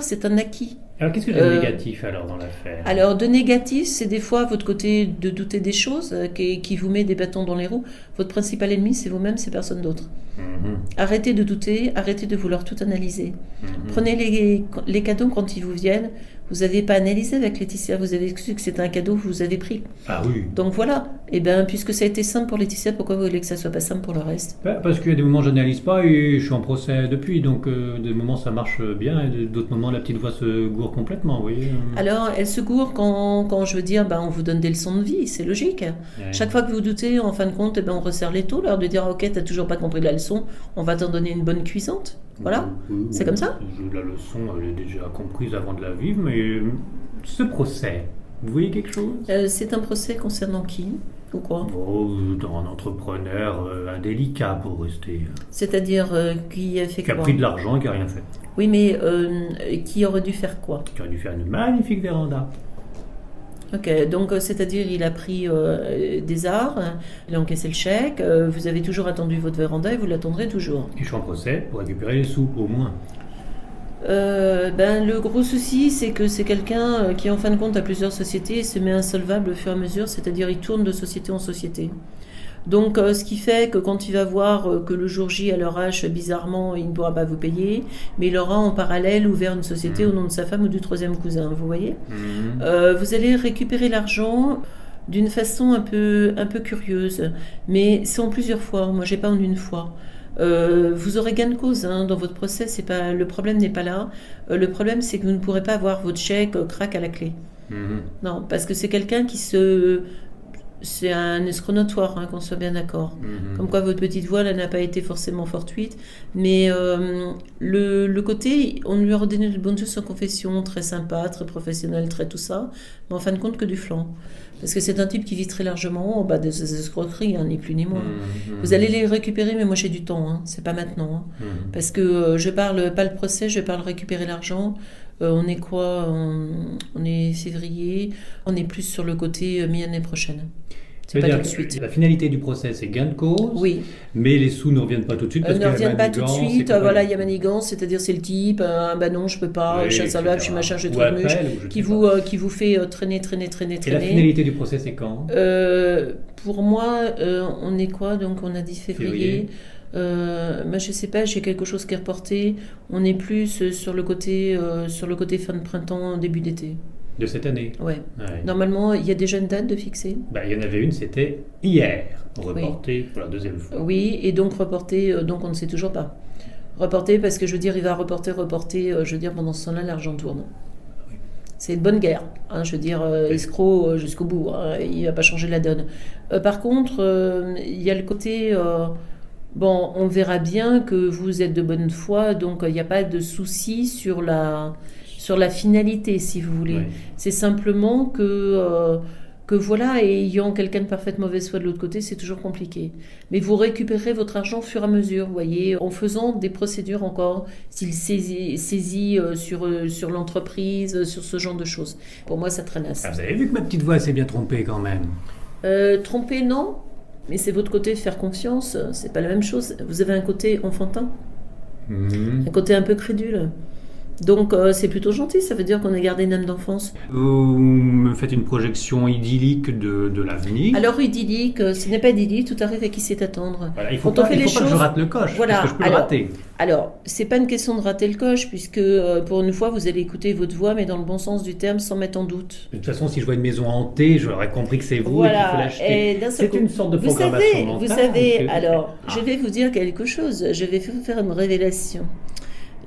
c'est un acquis.
Alors qu'est-ce que j'ai de négatif alors dans l'affaire?
Alors de négatif, c'est des fois votre côté de douter des choses qui vous met des bâtons dans les roues. Votre principal ennemi, c'est vous-même, c'est personne d'autre. Arrêtez de douter, arrêtez de vouloir tout analyser. Prenez les cadeaux quand ils vous viennent. Vous n'avez pas analysé avec Laetitia, vous avez su que c'était un cadeau que vous avez pris.
Ah oui.
Donc voilà, et bien puisque ça a été simple pour Laetitia, pourquoi vous voulez que ça soit pas simple pour le reste?
Parce qu'il y a des moments où je n'analyse pas et je suis en procès depuis, donc des moments ça marche bien et d'autres moments la petite voix se gourre complètement, vous voyez.
Alors elle se gourre quand je veux dire, on vous donne des leçons de vie, c'est logique. Ouais. Chaque fois que vous doutez, en fin de compte, on resserre les taux, de dire ok, t'as toujours pas compris la leçon, on va t'en donner une bonne cuisante. Voilà, c'est comme ça.
La leçon, elle est déjà comprise avant de la vivre, mais ce procès, vous voyez quelque chose?
C'est un procès concernant qui ou quoi?
Un entrepreneur indélicat pour rester.
C'est-à-dire qui a fait quoi?
Qui a pris de l'argent et qui n'a rien fait.
Oui, mais qui aurait dû faire quoi?
Qui aurait dû faire une magnifique véranda.
Ok, donc c'est-à-dire il a pris des arts, il a encaissé le chèque, vous avez toujours attendu votre véranda et vous l'attendrez toujours.
Et je suis en procès pour récupérer les sous, au moins.
Le gros souci, c'est que c'est quelqu'un qui en fin de compte a plusieurs sociétés et se met insolvable au fur et à mesure, c'est-à-dire il tourne de société en société. Donc ce qui fait que quand il va voir que le jour J à leur âge, bizarrement, il ne pourra pas vous payer, mais il aura en parallèle ouvert une société au nom de sa femme ou du troisième cousin, vous voyez. Vous allez récupérer l'argent d'une façon un peu curieuse, mais c'est en plusieurs fois, moi j'ai pas en une fois. Vous aurez gain de cause dans votre procès, le problème n'est pas là. Le problème c'est que vous ne pourrez pas avoir votre chèque crack à la clé. Non, parce que c'est quelqu'un c'est un escroc notoire, qu'on soit bien d'accord. Comme quoi votre petite voix là n'a pas été forcément fortuite, mais le côté, on lui a redonné le bon Dieu sans confession, très sympa, très professionnel, très tout ça, mais en fin de compte que du flanc. Parce que c'est un type qui vit très largement en bas de ces escroqueries, ni plus ni moins. Vous allez les récupérer, mais moi j'ai du temps, c'est pas maintenant. Parce que je parle pas le procès, je parle récupérer l'argent. On est quoi? On est février, on est plus sur le côté mi-année prochaine. C'est pas tout de suite.
La finalité du procès, c'est gain de cause.
Oui.
Mais les sous ne reviennent pas tout de suite.
Ne reviennent pas tout de suite. Voilà, il y a manigance, c'est-à-dire c'est le type, non, je peux pas, je suis insolvable, je suis machin, je suis trop muche, qui vous fait traîner. Et
la finalité du procès, c'est quand?
Pour moi, on est quoi? Donc on a dit février. Je sais pas, j'ai quelque chose qui est reporté. On est plus sur le côté fin de printemps, début d'été.
De cette année.
Ouais. Normalement, il y a déjà une date de fixée.
Il y en avait une, c'était hier, reportée pour la deuxième fois.
Oui, et donc reportée, donc on ne sait toujours pas. Reporté parce que je veux dire, il va reporter, je veux dire, pendant ce temps-là, l'argent tourne. Oui. C'est une bonne guerre, hein, je veux dire, escroc jusqu'au bout, hein, il ne va pas changer la donne. Par contre, il y a le côté, on verra bien que vous êtes de bonne foi, donc il n'y a pas de souci sur la finalité, si vous voulez. Oui. C'est simplement que voilà, et ayant quelqu'un de parfaite mauvaise foi de l'autre côté, c'est toujours compliqué. Mais vous récupérez votre argent au fur et à mesure, vous voyez, en faisant des procédures encore, s'il saisit sur l'entreprise, sur ce genre de choses. Pour moi, ça traînasse.
Vous avez vu que ma petite voix s'est bien trompée quand même.
Trompée, non. Mais c'est votre côté de faire confiance, c'est pas la même chose. Vous avez un côté enfantin, un côté un peu crédule. Donc c'est plutôt gentil, ça veut dire qu'on a gardé une âme d'enfance.
Vous me faites une projection idyllique de l'avenir.
Alors idyllique, ce n'est pas idyllique, tout arrive à qui sait attendre.
Voilà, il faut pas que je rate le coche, parce que je peux le rater.
Alors, c'est pas une question de rater le coche, puisque pour une fois, vous allez écouter votre voix, mais dans le bon sens du terme, sans mettre en doute.
De toute façon, si je vois une maison hantée, j'aurais compris que c'est vous et qu'il faut l'acheter. C'est une sorte de programmation mentale.
Vous savez, alors, je vais vous dire quelque chose, je vais vous faire une révélation.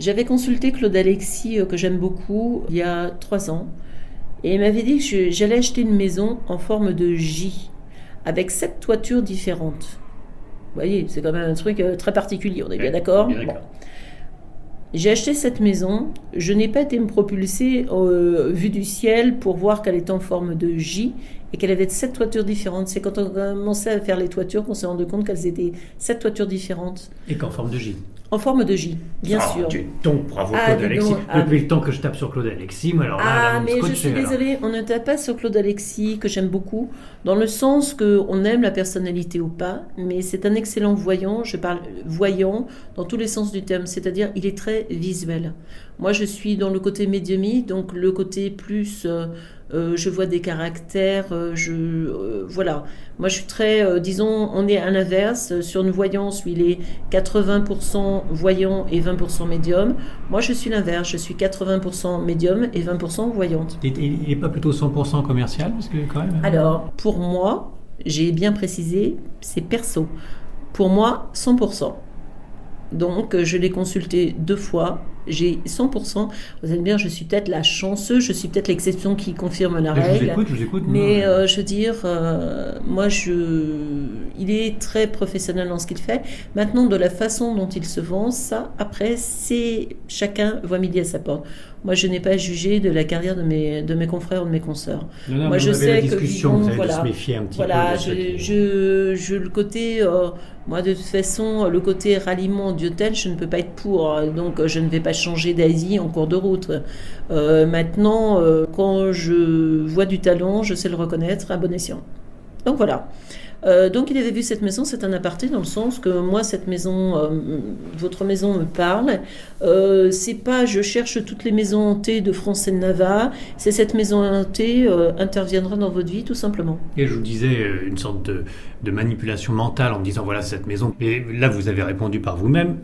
J'avais consulté Claude Alexis, que j'aime beaucoup, il y a 3 ans. Et il m'avait dit que j'allais acheter une maison en forme de J, avec 7 toitures différentes. Vous voyez, c'est quand même un truc très particulier, on est bien d'accord ?
Bien d'accord.
J'ai acheté cette maison, je n'ai pas été me propulser vue du ciel pour voir qu'elle était en forme de J et qu'elle avait 7 toitures différentes. C'est quand on a commencé à faire les toitures qu'on s'est rendu compte qu'elles étaient 7 toitures différentes.
Et qu'en forme de J.
En forme de J, bien sûr.
Donc, bravo Claude Alexis. Depuis le temps que je tape sur Claude Alexis, moi alors là,
mais je suis désolée, on ne tape pas sur Claude Alexis, que j'aime beaucoup, dans le sens qu'on aime la personnalité ou pas, mais c'est un excellent voyant, je parle voyant dans tous les sens du terme, c'est-à-dire il est très visuel. Moi, je suis dans le côté médiumie, donc le côté plus... je vois des caractères, voilà. Moi, je suis très, disons, on est à l'inverse, sur une voyance où il est 80% voyant et 20% médium. Moi, je suis l'inverse, je suis 80% médium et 20% voyante.
Il n'est pas plutôt 100% commercial parce que quand même...
Alors, pour moi, j'ai bien précisé, c'est perso. Pour moi, 100%. Donc, je l'ai consulté 2 fois. J'ai 100%. Vous allez me dire, je suis peut-être la chanceuse, je suis peut-être l'exception qui confirme la règle.
Je vous écoute.
Mais je veux dire, moi, il est très professionnel dans ce qu'il fait. Maintenant, de la façon dont il se vend, ça, après, c'est chacun voit midi à sa porte. Moi, je n'ai pas jugé de la carrière de mes confrères ou de mes consoeurs.
Non,
moi, je sais que
vous avez de se méfier un petit peu.
Voilà, je le côté, moi, de toute façon, le côté ralliement d'hôtel, je ne peux pas être pour. Donc, je ne vais pas changer d'avis en cours de route. Maintenant, quand je vois du talent, je sais le reconnaître à bon escient. Donc, voilà. Donc il avait vu cette maison, c'est un aparté dans le sens que moi cette maison, votre maison me parle. C'est pas je cherche toutes les maisons hantées de France et de Navarre, c'est cette maison hantée interviendra dans votre vie tout simplement.
Et je vous disais une sorte de manipulation mentale en me disant voilà cette maison. Et là vous avez répondu par vous-même.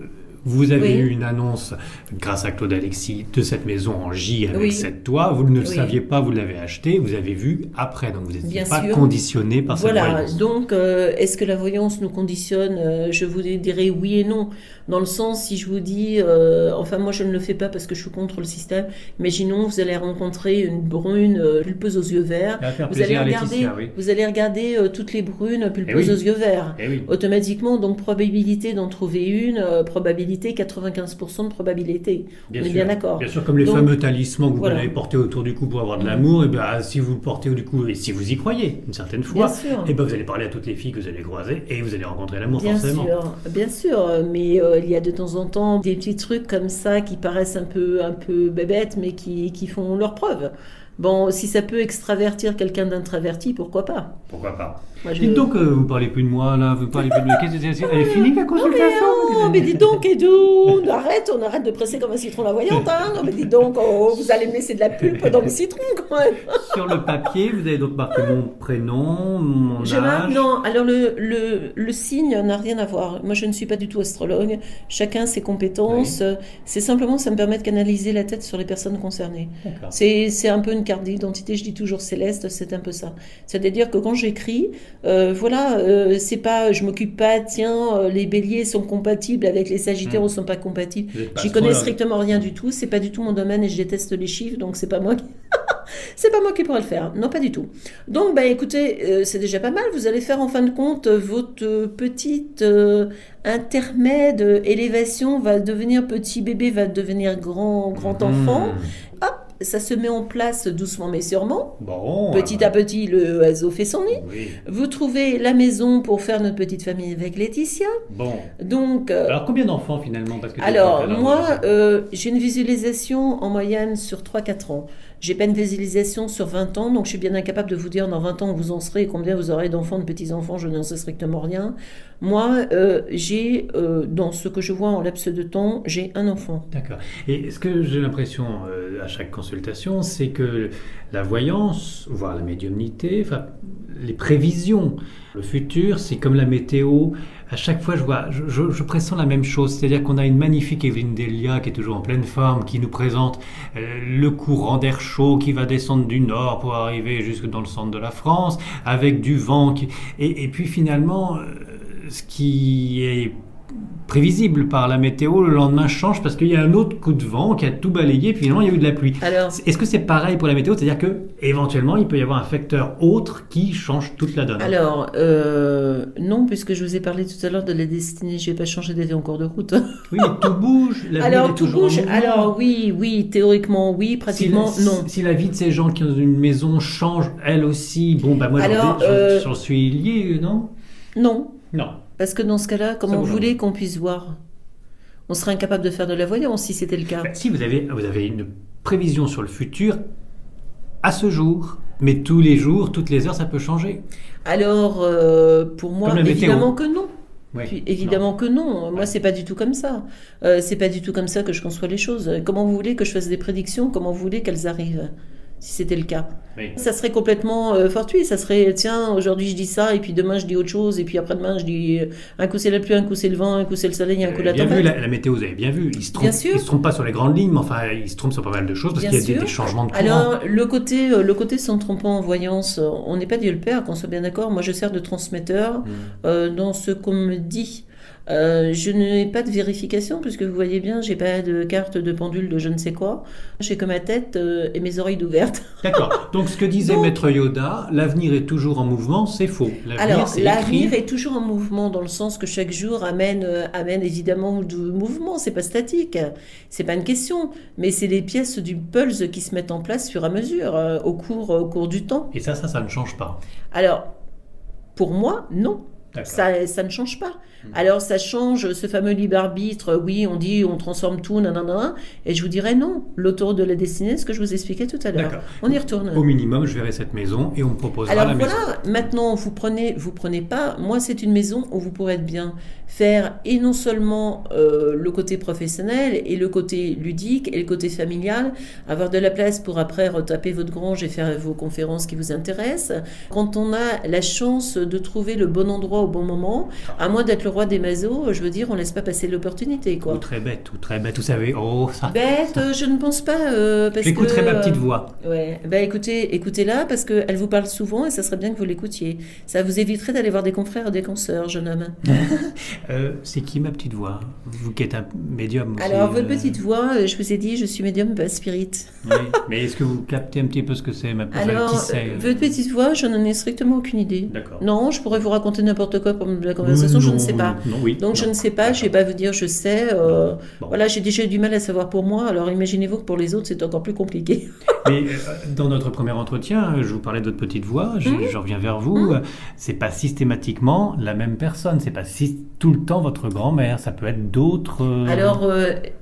Vous avez eu une annonce, grâce à Claude Alexis, de cette maison en J avec 7 toits. Vous ne le saviez pas, vous l'avez acheté, vous avez vu après. Donc vous n'étiez pas conditionné par cette voyance.
Donc est-ce que la voyance nous conditionne ? Je vous dirais oui et non. Dans le sens, si je vous dis, enfin moi je ne le fais pas parce que je suis contre le système. Imaginons, vous allez rencontrer une brune pulpeuse aux yeux verts. Vous allez regarder toutes les brunes pulpeuses aux yeux verts. Automatiquement, donc probabilité d'en trouver une, probabilité 95% de probabilité. On est bien d'accord.
Bien sûr, comme les fameux talismans que vous allez porter autour du cou pour avoir de l'amour, et bien si vous le portez du cou et si vous y croyez une certaine fois, et ben vous allez parler à toutes les filles que vous allez croiser et vous allez rencontrer l'amour forcément.
Bien sûr, mais il y a de temps en temps des petits trucs comme ça qui paraissent un peu bébêtes, mais qui font leur preuve. Bon, si ça peut extravertir quelqu'un d'introverti, pourquoi pas ?
Pourquoi pas ? Dites donc, vous parlez plus de moi, là, vous parlez plus de moi. Elle est finie, la consultation?
Mais dis donc, Edou, on arrête de presser comme un citron la voyante, hein. Non, mais dis donc, vous allez me laisser de la pulpe dans le citron, quand même.
Sur le papier, vous avez donc marqué mon prénom, mon âge.
Non, alors le signe n'a rien à voir. Moi, je ne suis pas du tout astrologue. Chacun ses compétences. Oui. C'est simplement, ça me permet de canaliser la tête sur les personnes concernées. C'est un peu une carte d'identité, je dis toujours céleste, c'est un peu ça. C'est-à-dire que quand j'écris, c'est pas, je m'occupe pas, tiens, les béliers sont compatibles avec les sagittaires ou sont pas compatibles. J'y connais strictement rien du tout, c'est pas du tout mon domaine et je déteste les chiffres, donc c'est pas moi qui... C'est pas moi qui pourrais le faire, non pas du tout. Donc écoutez, c'est déjà pas mal, vous allez faire en fin de compte votre petite intermède, élévation va devenir petit bébé, va devenir grand enfant. Hop, ça se met en place doucement mais sûrement. Petit à petit, le oiseau fait son nid. Oui. Vous trouvez la maison pour faire notre petite famille avec Laetitia. Donc,
alors combien d'enfants finalement? Parce que
moi, j'ai une visualisation en moyenne sur 3-4 ans. J'ai pas une visualisation sur 20 ans, donc je suis bien incapable de vous dire dans 20 ans où vous en serez et combien vous aurez d'enfants, de petits-enfants, je n'en sais strictement rien. Moi, j'ai, dans ce que je vois en laps de temps, j'ai un enfant.
D'accord. Et ce que j'ai l'impression à chaque consultation, c'est que la voyance, voire la médiumnité, les prévisions, le futur, c'est comme la météo. À chaque fois, je pressens la même chose. C'est-à-dire qu'on a une magnifique Evelyne Delia qui est toujours en pleine forme, qui nous présente le courant d'air chaud qui va descendre du nord pour arriver jusque dans le centre de la France, avec du vent. Et puis finalement, ce qui est prévisible par la météo, le lendemain change parce qu'il y a un autre coup de vent qui a tout balayé, puis finalement il y a eu de la pluie. Alors, est-ce que c'est pareil pour la météo? C'est-à-dire que éventuellement il peut y avoir un facteur autre qui change toute la donne.
Alors, non, puisque je vous ai parlé tout à l'heure de la destinée, je n'ai pas changé d'avis en cours de route.
Oui, mais tout bouge.
Alors, tout bouge. Alors, oui, théoriquement, oui, pratiquement, non.
Si la vie de ces gens qui ont une maison change, elle aussi, moi j'en suis lié, non?
Non.
Non.
Parce que dans ce cas-là, comment vous voulez qu'on puisse voir? On serait incapable de faire de la voyance si c'était le cas.
Si vous avez une prévision sur le futur à ce jour, mais tous les jours, toutes les heures, ça peut changer.
Alors, pour moi, évidemment que non.
Oui,
puis, évidemment que non. Moi, c'est pas du tout comme ça. C'est pas du tout comme ça que je conçois les choses. Comment vous voulez que je fasse des prédictions? Comment vous voulez qu'elles arrivent? Si c'était le cas. Oui. Ça serait complètement fortuit. Ça serait, tiens, aujourd'hui je dis ça, et puis demain je dis autre chose, et puis après-demain je dis un coup c'est la pluie, un coup c'est le vent, un coup c'est le soleil, un coup la tempête.
Bien vu, la météo, vous avez bien vu. Ils se trompent pas sur les grandes lignes, mais enfin, ils se trompent sur pas mal de choses, parce qu'il y a des changements de courant.
Alors, le côté s'en trompant en voyance, on n'est pas Dieu le Père, qu'on soit bien d'accord. Moi, je sers de transmetteur dans ce qu'on me dit. Je n'ai pas de vérification puisque vous voyez bien, j'ai pas de carte de pendule de je ne sais quoi. J'ai que ma tête et mes oreilles ouvertes.
D'accord. Donc ce que disait Maître Yoda, l'avenir est toujours en mouvement, c'est faux.
L'avenir est toujours en mouvement dans le sens que chaque jour amène évidemment du mouvement. C'est pas statique, c'est pas une question, mais c'est les pièces du puzzle qui se mettent en place sur à mesure au cours du temps.
Et ça ne change pas.
Alors, pour moi, non. Ça ne change pas. Alors ça change ce fameux libre arbitre, oui, on dit on transforme tout, nanana, et je vous dirais non, l'autoroute de la destinée, ce que je vous expliquais tout à l'heure. On y retourne.
Au minimum, je verrai cette maison et on me proposera la maison. Alors
voilà, maintenant vous prenez pas, moi c'est une maison où vous pourrez bien faire et non seulement le côté professionnel et le côté ludique et le côté familial, avoir de la place pour après retaper votre grange et faire vos conférences qui vous intéressent. Quand on a la chance de trouver le bon endroit au bon moment, à moins d'être le roi des mazos, je veux dire, on laisse pas passer l'opportunité, quoi.
Ou très bête, vous savez, ça.
Bête, je ne pense pas, parce
j'écouterai ma petite voix.
Ouais, écoutez-la, parce qu'elle vous parle souvent et ça serait bien que vous l'écoutiez. Ça vous éviterait d'aller voir des confrères et des consoeurs, jeune homme.
C'est qui ma petite voix? Vous qui êtes un médium aussi.
Alors, votre petite voix, je vous ai dit, je suis médium, pas spirit.
Oui, mais est-ce que vous captez un petit peu ce que c'est, ma petite voix?
Alors, votre petite voix, je n'en ai strictement aucune idée.
D'accord.
Non, je pourrais vous raconter n'importe quoi pendant la conversation, je ne sais pas. Je ne sais pas, je ne vais pas vous dire je sais. Voilà, j'ai déjà eu du mal à savoir pour moi, alors imaginez-vous que pour les autres, c'est encore plus compliqué.
Mais dans notre premier entretien, je vous parlais de votre petite voix, je reviens vers vous. C'est pas systématiquement la même personne, c'est pas tout le temps votre grand-mère, ça peut être d'autres...
Alors,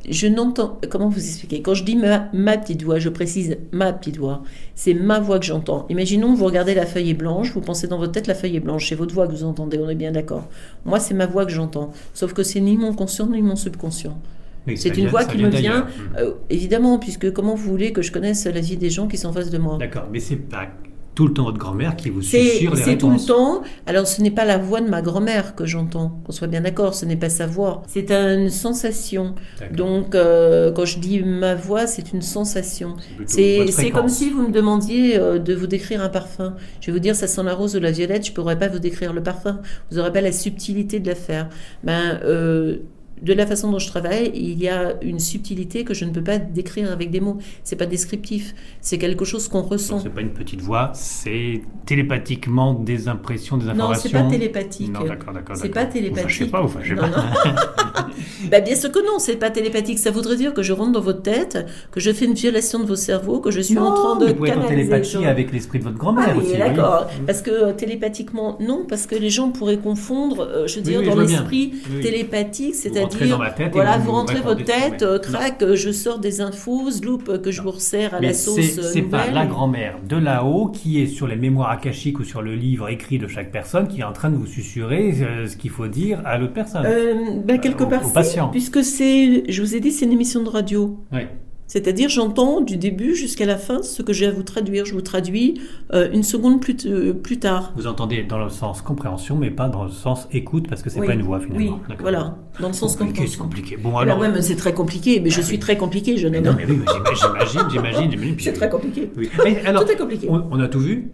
je n'entends... Comment vous expliquer? Quand je dis ma petite voix, je précise ma petite voix. C'est ma voix que j'entends. Imaginons, vous regardez la feuille est blanche, vous pensez dans votre tête la feuille est blanche, c'est votre voix que vous entendez, on est bien d'accord. Moi, c'est ma voix que j'entends. Sauf que c'est ni mon conscient ni mon subconscient.
Oui,
c'est une voix qui me vient, évidemment, puisque comment vous voulez que je connaisse la vie des gens qui sont en face de moi?
D'accord, mais c'est pas tout le temps votre grand-mère qui vous susurre les réponses.
C'est tout le temps. Alors, ce n'est pas la voix de ma grand-mère que j'entends, qu'on soit bien d'accord, ce n'est pas sa voix. C'est une sensation. D'accord. Donc, quand je dis ma voix, c'est une sensation. C'est comme si vous me demandiez de vous décrire un parfum. Je vais vous dire, ça sent la rose ou la violette, je ne pourrais pas vous décrire le parfum. Vous n'aurez pas la subtilité de l'affaire. De la façon dont je travaille, il y a une subtilité que je ne peux pas décrire avec des mots. C'est pas descriptif, c'est quelque chose qu'on ressent.
Donc, c'est pas une petite voix, c'est télépathiquement des impressions, des informations.
Non, c'est pas télépathique.
Non, d'accord.
C'est pas télépathique.
Vous fâchez pas.
Bien sûr que non, c'est pas télépathique. Ça voudrait dire que je rentre dans votre tête, que je fais une violation de vos cerveaux, que je suis en train de
canaliser. Vous pouvez être en télépathie avec l'esprit de votre grand-mère aussi.
D'accord. Parce que télépathiquement, non, parce que les gens pourraient confondre, dans l'esprit télépathique, c'est-à-dire vous rentrez votre tête, crac, je sors des infos, zloup, que je vous resserre à la sauce
c'est pas la grand-mère de là-haut qui est sur les mémoires akashiques ou sur le livre écrit de chaque personne qui est en train de vous susurrer ce qu'il faut dire à l'autre personne.
Quelque part,
au patient.
Puisque je vous ai dit, c'est une émission de radio.
Oui.
C'est-à-dire, j'entends du début jusqu'à la fin ce que j'ai à vous traduire. Je vous traduis une seconde plus tard.
Vous entendez dans le sens compréhension, mais pas dans le sens écoute, parce que c'est pas une voix finalement.
Oui, voilà, dans le sens compréhension.
C'est compliqué. Bon, alors...
mais c'est très compliqué, mais je suis très compliqué, jeune homme.
Non, mais oui, j'imagine.
C'est très compliqué.
Oui. Mais alors,
tout est compliqué.
On a tout vu?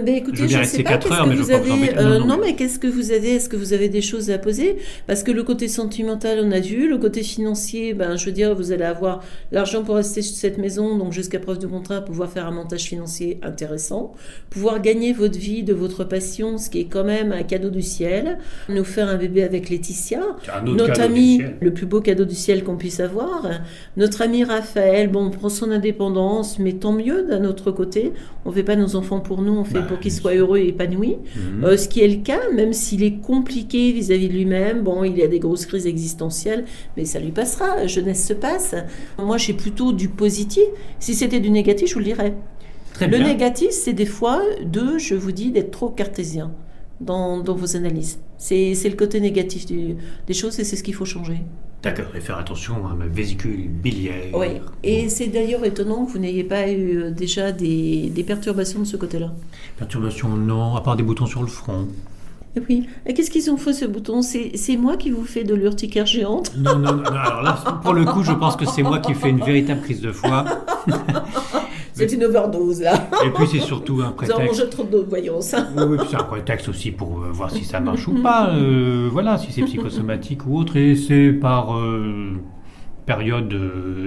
Écoutez, je ne sais pas, qu'est-ce que vous avez... Non, mais qu'est-ce que vous avez? Est-ce que vous avez des choses à poser? Parce que le côté sentimental, on a vu. Le côté financier, je veux dire, vous allez avoir l'argent pour rester sur cette maison, donc jusqu'à preuve de contraire, pouvoir faire un montage financier intéressant, pouvoir gagner votre vie de votre passion, ce qui est quand même un cadeau du ciel, nous faire un bébé avec Laetitia, notre ami, le plus beau cadeau du ciel qu'on puisse avoir, notre ami Raphaël, prend son indépendance, mais tant mieux d'un autre côté, on ne fait pas nos enfants pour nous, on fait pour qu'il soit heureux et épanoui. Ce qui est le cas, même s'il est compliqué vis-à-vis de lui-même, il y a des grosses crises existentielles, mais ça lui passera, jeunesse se passe. Moi, j'ai plutôt du positif. Si c'était du négatif, je vous le dirais. Le négatif, c'est des fois, je vous dis, d'être trop cartésien dans vos analyses. C'est le côté négatif des choses et c'est ce qu'il faut changer.
D'accord, et faire attention à ma vésicule biliaire.
Oui, et c'est d'ailleurs étonnant que vous n'ayez pas eu déjà des perturbations de ce côté-là.
Perturbations, non, à part des boutons sur le front.
Et oui, et qu'est-ce qu'ils ont fait ce bouton? C'est moi qui vous fais de l'urticaire géante?
Non, alors là, pour le coup, je pense que c'est moi qui fais une véritable crise de foie.
C'est une overdose, là.
Et puis, c'est surtout un prétexte...
Vous en mangez trop de voyance.
Oui, puis c'est un prétexte aussi pour voir si ça marche ou pas. Voilà, si c'est psychosomatique ou autre. Et c'est par période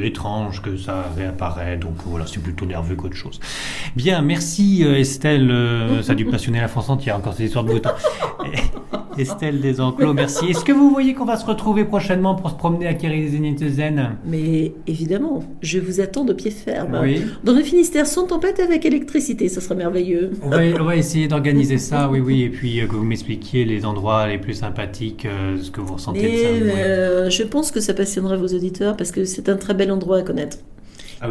étrange que ça réapparaît. Donc voilà, c'est plutôt nerveux qu'autre chose. Bien, merci Estelle. Ça a dû passionner la France entière, encore ces histoires de boutons. Estelle Desenclos, merci. Est-ce que vous voyez qu'on va se retrouver prochainement pour se promener à Kéré-Zen?
Mais évidemment, je vous attends de pied ferme.
Oui.
Dans le Finistère, sans tempête avec électricité, ça serait merveilleux.
On va essayer d'organiser ça, oui. Et puis que vous m'expliquiez les endroits les plus sympathiques, ce que vous ressentez de ça.
Je pense que ça passionnera vos auditeurs parce que c'est un très bel endroit à connaître.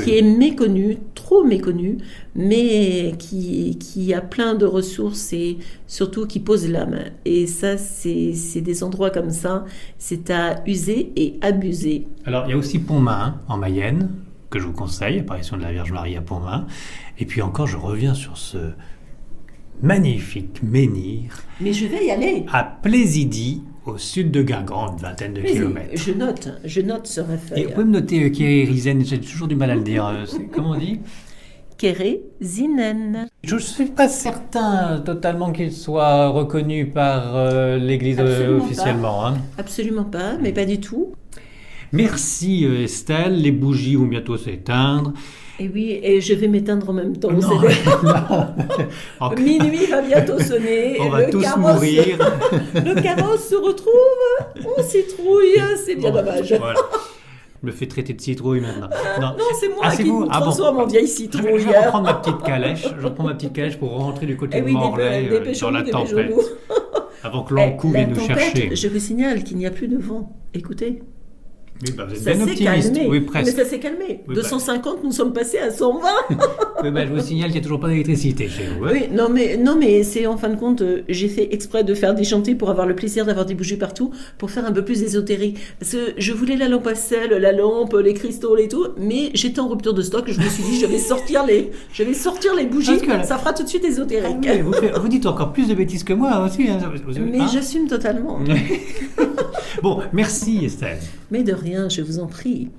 Qui est méconnu, trop méconnu, mais qui a plein de ressources et surtout qui pose l'âme. Et ça, c'est des endroits comme ça, c'est à user et abuser.
Alors, il y a aussi Pontmain, en Mayenne, que je vous conseille, apparition de la Vierge Marie à Pontmain. Et puis encore, je reviens sur ce magnifique menhir.
Mais je vais y aller.
À Plaisidie, au sud de Guingamp, une vingtaine de kilomètres.
Je note ce référent.
Et vous pouvez me noter Kéré-Zen, j'ai toujours du mal à le dire. Comment on dit?
Kéré-Zinen.
Je ne suis pas certain totalement qu'il soit reconnu par l'Église officiellement.
Absolument pas, mais pas du tout.
Merci Estelle, les bougies vont bientôt s'éteindre.
Et oui, et je vais m'éteindre en même temps.
Non.
Minuit va bientôt sonner.
On va tous mourir.
Le carrosse se retrouve, on s'y trouille, c'est bien dommage.
Voilà. Je me fais traiter de citrouille maintenant.
Non, c'est moi qui me transforme en vieille citrouille.
Je vais reprendre ma petite calèche. Pour rentrer du côté de Morlaix dans la tempête. Avant que l'encou vienne nous chercher.
Je vous signale qu'il n'y a plus de vent. Écoutez.
Oui, vous êtes bien optimiste.
Calmé.
Oui, presque.
Mais ça s'est calmé. Oui, 250, nous sommes passés à 120.
Oui, je vous signale qu'il n'y a toujours pas d'électricité chez vous. Hein.
Oui, non, mais c'est en fin de compte, j'ai fait exprès de faire déchanter pour avoir le plaisir d'avoir des bougies partout, pour faire un peu plus ésotérique. Parce que je voulais la lampe à sel, la lampe, les cristaux et tout, mais j'étais en rupture de stock. Je me suis dit, je vais sortir les bougies, ça fera tout de suite ésotérique.
Ah oui, vous dites encore plus de bêtises que moi aussi. Hein.
Mais j'assume totalement.
Bon, merci Estelle.
Mais de rien, je vous en prie.